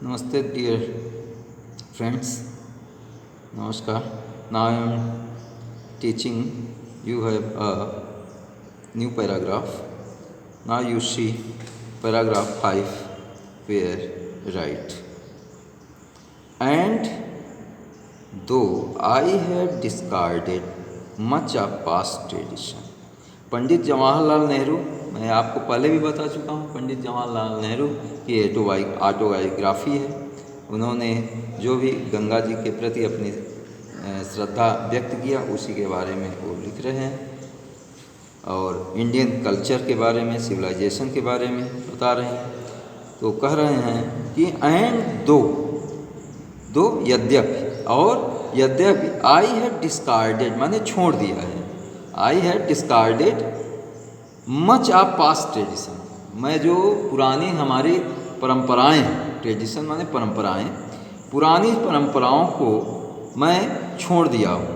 Namaste, dear friends. Namaskar. Now I am teaching you have a new paragraph. Now you see paragraph 5 where write. And though I have discarded much of past tradition. Pandit Jawaharlal Nehru, मैं आपको पहले भी बता चुका हूँ, पंडित जवाहरलाल नेहरू की autobiography है। उन्होंने जो भी गंगा जी के प्रति अपनी श्रद्धा व्यक्त किया उसी के बारे में वो लिख रहे हैं और इंडियन कल्चर के बारे में, सिविलाइजेशन के बारे में बता रहे हैं। तो कह रहे हैं कि एंड दो यद्यपि, और यद्यपि आई हैव डिस्कार्डेड माने छोड़ दिया है, I have discarded much of past tradition, मैं जो पुरानी हमारी परंपराएं, ट्रेडिशन माने परंपराएं, पुरानी परंपराओं को मैं छोड़ दिया हूँ।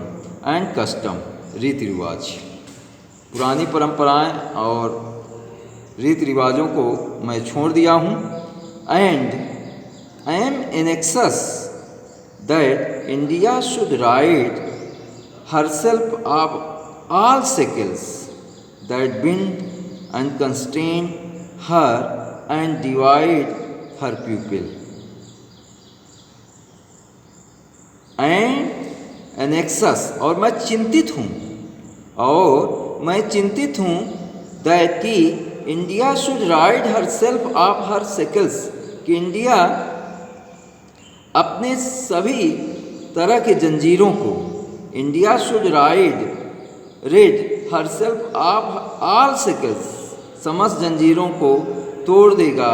एंड कस्टम, रीति रिवाज, पुरानी परंपराएं और रीति रिवाजों को मैं छोड़ दिया हूँ। And I am in excess that India should ride herself of all shackles that bind and constrain her and divide her people. And an excess, और मैं चिंतित हूँ, और मैं चिंतित हूँ that कि India should ride herself of her shackles, कि इंडिया अपने सभी तरह के जंजीरों को, India should rid herself of all shackles, समस्त जंजीरों को तोड़ देगा।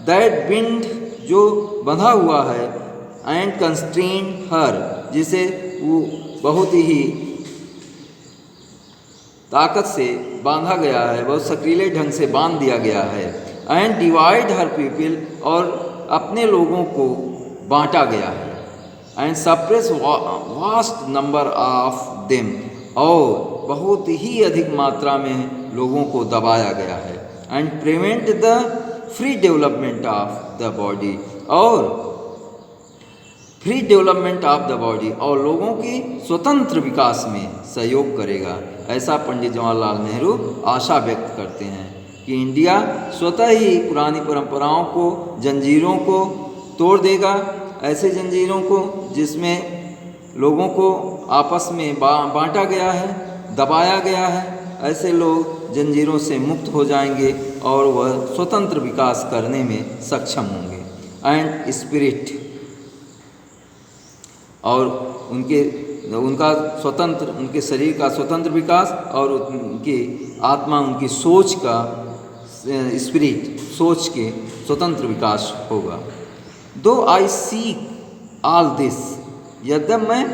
that bind, जो बंधा हुआ है, and constrain her, जिसे वो बहुत ही ताकत से बांधा गया है, बहुत सक्रिय ढंग से बांध दिया गया है। and divide her people, और अपने लोगों को बांटा गया है। And suppress vast number of them, और बहुत ही अधिक मात्रा में लोगों को दबाया गया है। And prevent the free development of the body, और free development of the body, और लोगों की स्वतंत्र विकास में सहयोग करेगा। ऐसा पंडित जवाहरलाल नेहरू आशा व्यक्त करते हैं कि इंडिया स्वतः ही पुरानी परंपराओं को, जंजीरों को तोड़ देगा, ऐसे जंजीरों को जिसमें लोगों को आपस में बांटा गया है, दबाया गया है। ऐसे लोग जंजीरों से मुक्त हो जाएंगे और वह स्वतंत्र विकास करने में सक्षम होंगे। एंड स्पिरिट, और उनका स्वतंत्र, उनके शरीर का स्वतंत्र विकास और उनकी आत्मा, उनकी सोच का स्पिरिट, सोच के स्वतंत्र विकास होगा। दो आई सीक ऑल दिस, यद्यप मैं,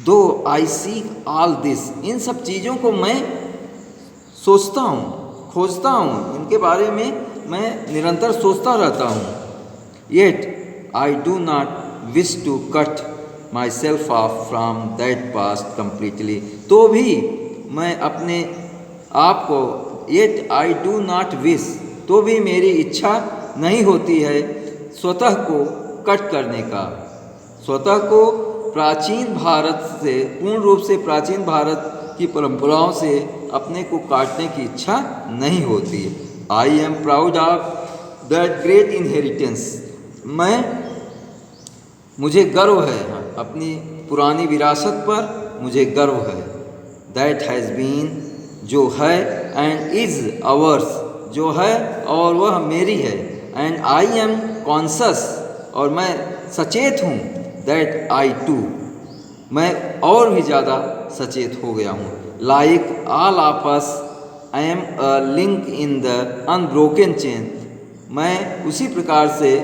दो आई सीक ऑल दिस, इन सब चीज़ों को मैं सोचता हूँ, खोजता हूँ, इनके बारे में मैं निरंतर सोचता रहता हूँ। Yet I do not wish to cut myself off from that past completely, तो भी मैं अपने आप को, yet I do not wish, तो भी मेरी इच्छा नहीं होती है स्वतः को कट करने का, स्वतः को प्राचीन भारत से, पूर्ण रूप से प्राचीन भारत की परंपराओं से अपने को काटने की इच्छा नहीं होती। I am proud of that great inheritance, मुझे गर्व है अपनी पुरानी विरासत पर, मुझे गर्व है। दैट हैज़ बीन, जो है, एंड इज़ अवर्स, जो है और वह मेरी है। एंड आई एम कॉन्शस, और मैं सचेत हूँ। दैट आई टू, मैं और भी ज़्यादा सचेत हो गया हूँ। Like all of us I am a link in the unbroken chain, मैं उसी प्रकार से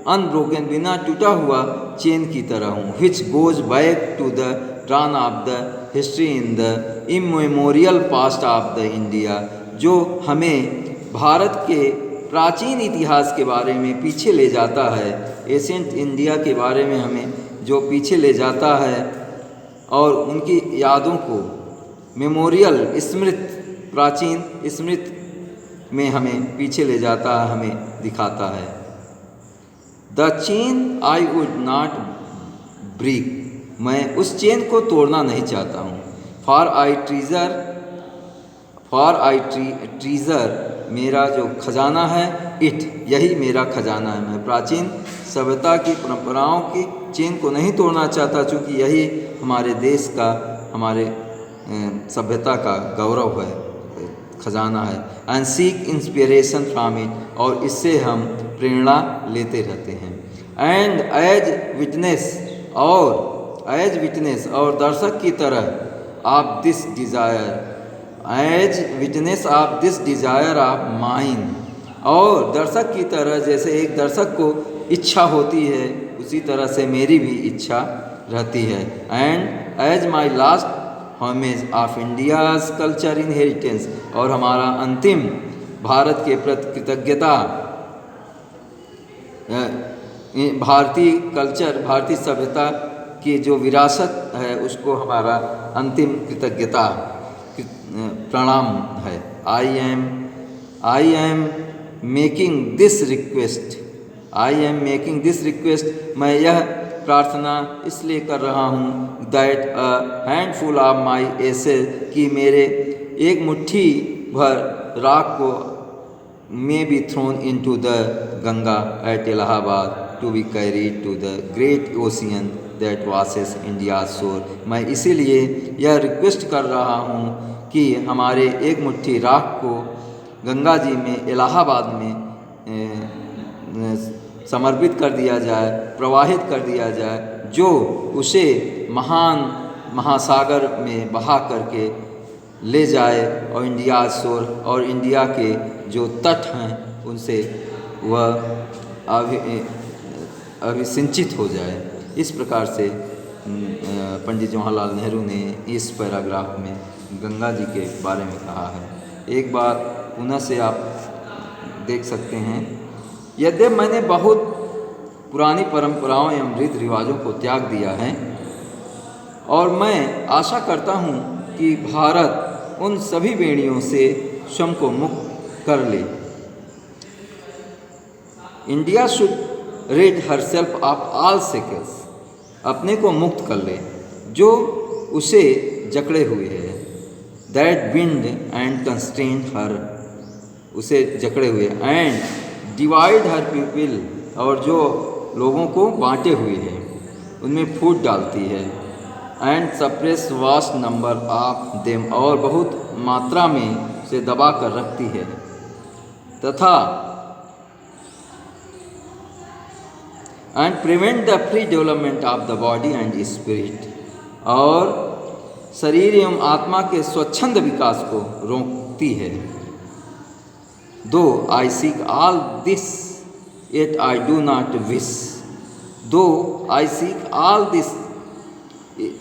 अनब्रोकन, बिना टूटा हुआ चेन की तरह हूँ। Which goes back to the dawn of the history in the immemorial past of the India, जो हमें भारत के प्राचीन इतिहास के बारे में पीछे ले जाता है, एशियंट इंडिया के बारे में हमें जो पीछे ले जाता है, और उनकी यादों को, मेमोरियल, स्मृत, प्राचीन स्मृत में हमें पीछे ले जाता है, हमें दिखाता है। The chain I would not break, मैं उस चेन को तोड़ना नहीं चाहता हूँ। फॉर आई ट्रीज़र, मेरा जो खजाना है, इट, यही मेरा खजाना है। मैं प्राचीन सभ्यता की परंपराओं की चेन को नहीं तोड़ना चाहता, चूँकि यही हमारे देश का, हमारे सभ्यता का गौरव है, खजाना है। And seek inspiration from it, और इससे हम प्रेरणा लेते रहते हैं। एंड एज विटनेस और दर्शक की तरह आप दिस डिज़ायर ऑफ माइन, और दर्शक की तरह, जैसे एक दर्शक को इच्छा होती है, उसी तरह से मेरी भी इच्छा रहती है। And as my last homage of India's culture inheritance, और हमारा अंतिम भारत के प्रति कृतज्ञता, भारतीय कल्चर, भारतीय सभ्यता की जो विरासत है, उसको हमारा अंतिम कृतज्ञता प्रणाम है। I am making this request, मैं यह प्रार्थना इसलिए कर रहा हूँ, that a handful of my ashes, कि मेरे एक मुट्ठी भर राख को may be thrown into the Ganga at Allahabad to be carried to the great ocean that washes India's shore। मैं इसीलिए यह रिक्वेस्ट कर रहा हूँ कि हमारे एक मुट्ठी राख को गंगा जी में, इलाहाबाद में समर्पित कर दिया जाए, प्रवाहित कर दिया जाए, जो उसे महान महासागर में बहा करके ले जाए, और इंडिया शोर, और इंडिया के जो तट हैं उनसे वह अभिसिंचित हो जाए। इस प्रकार से पंडित जवाहरलाल नेहरू ने इस पैराग्राफ में गंगा जी के बारे में कहा है। एक बार पुनः से आप देख सकते हैं, यद्यपि मैंने बहुत पुरानी परंपराओं एवं रीति रिवाजों को त्याग दिया है, और मैं आशा करता हूँ कि भारत उन सभी बेड़ियों से स्वयं को मुक्त कर ले। India should rid herself of all shackles, अपने को मुक्त कर ले जो उसे जकड़े हुए है। That bind and constrain her, उसे जकड़े हुए, and divide her people, और जो लोगों को बांटे हुए है उनमें फूट डालती है। And suppress vast number of them, और बहुत मात्रा में से दबा कर रखती है। तथा and prevent the free development of the body and spirit, और शरीर एवं आत्मा के स्वच्छंद विकास को रोकती है। दो आई seek all this yet I do not wish, though I seek all this,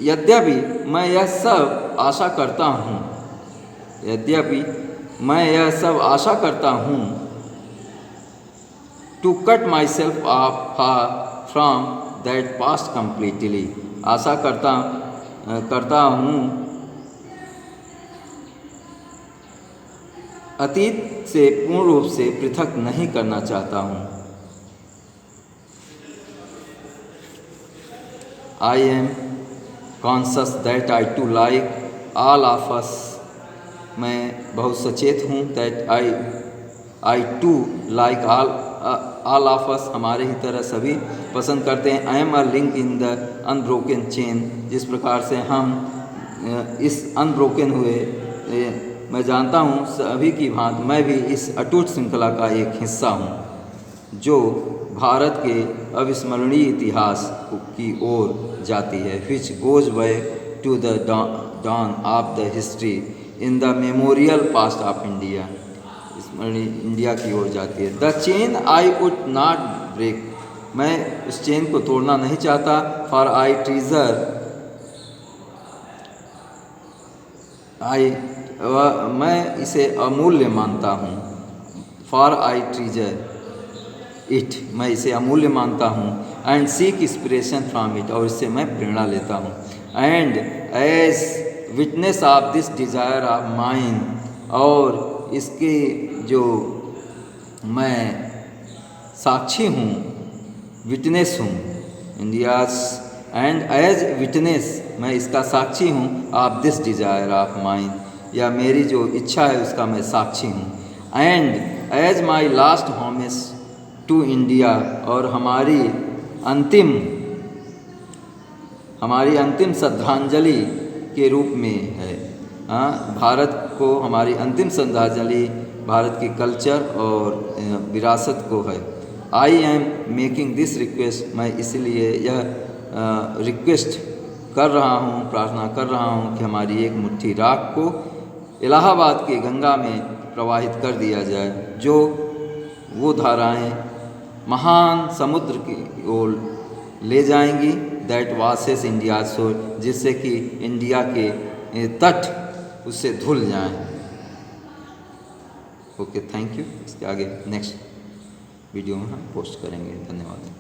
यद्यपि मैं यह सब आशा करता हूँ, यद्यपि मैं यह सब आशा करता हूँ, to cut myself off from that past completely, आशा करता हूँ अतीत से पूर्ण रूप से पृथक नहीं करना चाहता हूँ। I am conscious that I too like all of us, मैं बहुत सचेत हूँ that I too like all of us, हमारे ही तरह सभी पसंद करते हैं। I am a link in the unbroken chain, जिस प्रकार से हम इस अनब्रोकन हुए, मैं जानता हूँ सभी की भांति मैं भी इस अटूट श्रृंखला का एक हिस्सा हूँ जो भारत के अविस्मरणीय इतिहास की ओर जाती है। which goes back to the dawn of the history in the memorial past of India, स्मरणीय इंडिया की ओर जाती है। the chain I would not break, मैं उस चेन को तोड़ना नहीं चाहता। for I treasure, मैं इसे अमूल्य मानता हूँ। for I treasure it, मैं इसे अमूल्य मानता हूँ। And seek inspiration from it, और इससे मैं प्रेरणा लेता हूँ। And as witness of this desire of mine, और इसके जो मैं साक्षी हूँ, विटनेस हूँ, इंडियाज़ एंड एज विटनेस मैं इसका साक्षी हूँ of this desire of mine, या मेरी जो इच्छा है उसका मैं साक्षी हूँ। And as my last homage to India, और हमारी अंतिम श्रद्धांजलि के रूप में है। भारत को हमारी अंतिम श्रद्धांजलि भारत की कल्चर और विरासत को है। I am making this request, मैं इसलिए यह रिक्वेस्ट कर रहा हूँ, प्रार्थना कर रहा हूँ कि हमारी एक मुट्ठी राख को इलाहाबाद के गंगा में प्रवाहित कर दिया जाए, जो वो धाराएं महान समुद्र की ओर ले जाएंगी, दैट वासेस इंडिया शोर, जिससे कि इंडिया के तट उससे धुल जाएं। Okay, thank you. इसके आगे नेक्स्ट वीडियो में हम पोस्ट करेंगे। धन्यवाद।